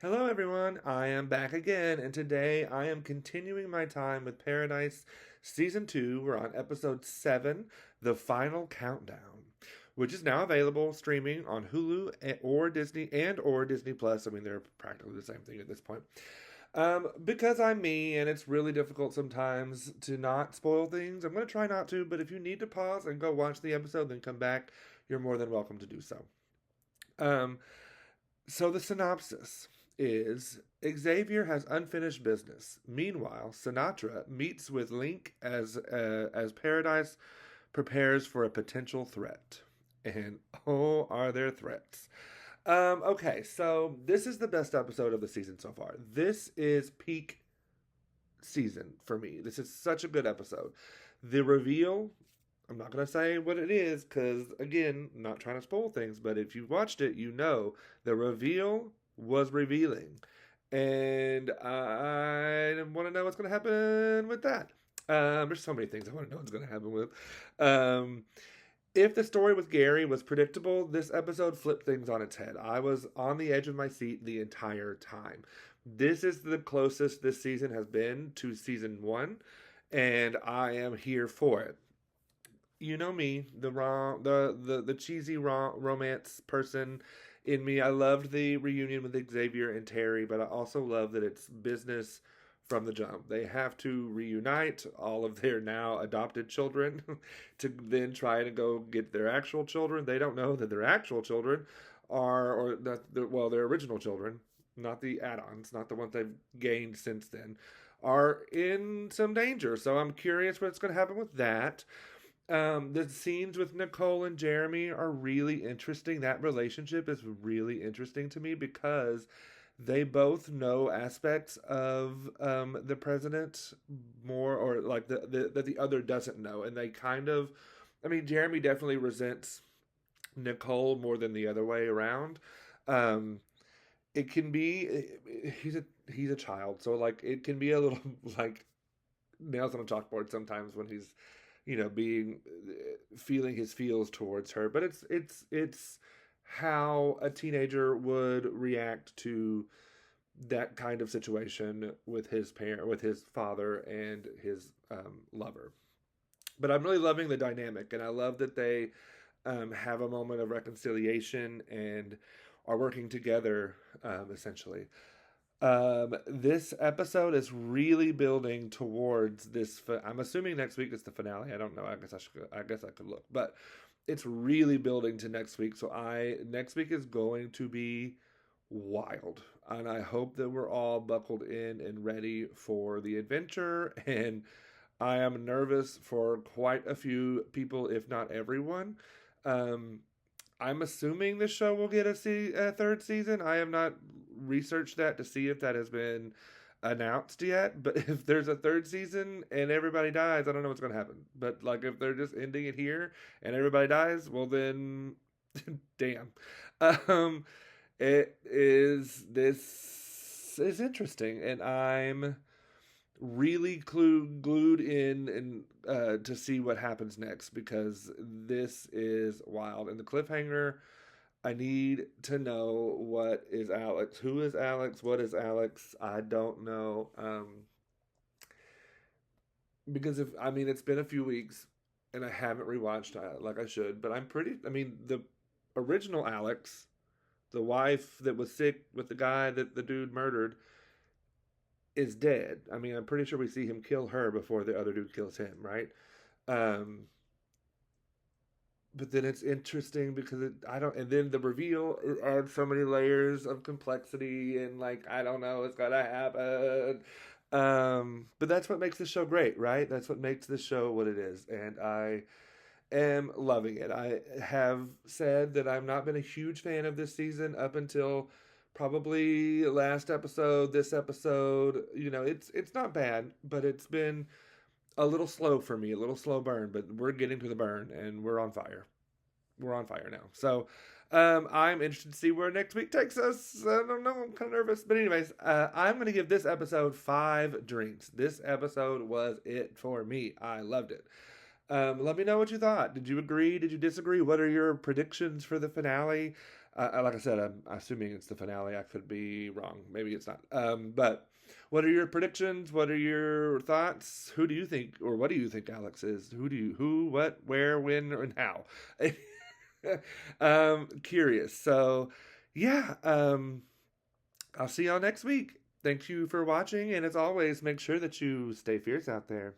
Hello, everyone. I am back again, and today I am continuing my time with Paradise Season 2. We're on episode 7, The Final Countdown, which is now available streaming on Hulu or Disney Plus. I mean, they're practically the same thing at this point. Because I'm me, and it's really difficult sometimes to not spoil things, I'm going to try not to, but if you need to pause and go watch the episode, then come back, you're more than welcome to do so. Um, so the synopsis is Xavier has unfinished business. Meanwhile, Sinatra meets with Link as Paradise prepares for a potential threat. And oh, are there threats? Okay, so this is the best episode of the season so far. This is peak season for me. This is such a good episode. The reveal, I'm not going to say what it is because, again, I'm not trying to spoil things, but if you've watched it, you know the reveal was revealing. And I want to know what's going to happen with that. There's so many things I want to know what's going to happen with. Um, if the story with Gary was predictable, this episode flipped things on its head. I was on the edge of my seat the entire time. This is the closest this season has been to season 1, and I am here for it. You know me, the cheesy romance person in me. I loved the reunion with Xavier and Terry, but I also love that it's business from the jump. They have to reunite all of their now adopted children to then try to go get their actual children. They don't know that their actual children are, or that, well, their original children, not the add-ons, not the ones they've gained since then, are in some danger. So I'm curious what's going to happen with that. The scenes with Nicole and Jeremy are really interesting. That relationship is really interesting to me because they both know aspects of the president more, or like that the other doesn't know, and they kind of, I mean, Jeremy definitely resents Nicole more than the other way around. Um, it can be he's a child, so like it can be a little like nails on a chalkboard sometimes when he's being feeling his feels towards her, but it's how a teenager would react to that kind of situation with his parent, with his father and his lover. But I'm really loving the dynamic, and I love that they have a moment of reconciliation and are working together, essentially. This episode is really building towards this. I'm assuming next week is the finale. I don't know. I guess I should. I guess I could look, but it's really building to next week. So next week is going to be wild, and I hope that we're all buckled in and ready for the adventure. And I am nervous for quite a few people, if not everyone. Um, I'm assuming the show will get a third season. I have not researched that to see if that has been announced yet. But if there's a third season and everybody dies, I don't know what's going to happen. But like if they're just ending it here and everybody dies, well then, damn. Um, it is this is interesting, and I'm really glued in and to see what happens next because this is wild. And the cliffhanger, I need to know what is Alex, who is Alex, what is Alex. I don't know, because if I mean it's been a few weeks and I haven't rewatched like I should, but I'm pretty. I mean the original Alex, the wife that was sick with the guy that the dude murdered, is dead. I mean, I'm pretty sure we see him kill her before the other dude kills him, right? Um, but then it's interesting because I don't, and then the reveal it adds so many layers of complexity and like I don't know what's gonna happen. But that's what makes this show great, right? That's what makes this show what it is, and I am loving it. I have said that I've not been a huge fan of this season up until probably last episode, this episode. It's not bad, but it's been a little slow for me, a little slow burn, but we're getting to the burn and we're on fire. We're on fire now. So I'm interested to see where next week takes us. I don't know. I'm kind of nervous. But, anyways, I'm going to give this episode 5 drinks. This episode was it for me. I loved it. Let me know what you thought. Did you agree? Did you disagree? What are your predictions for the finale? Like I said, I'm assuming it's the finale. I could be wrong. Maybe it's not. But what are your predictions? What are your thoughts? Who do you think, or what do you think Alex is? Who, what, where, when, and how? Curious. So, yeah. I'll see y'all next week. Thank you for watching, and as always, make sure that you stay fierce out there.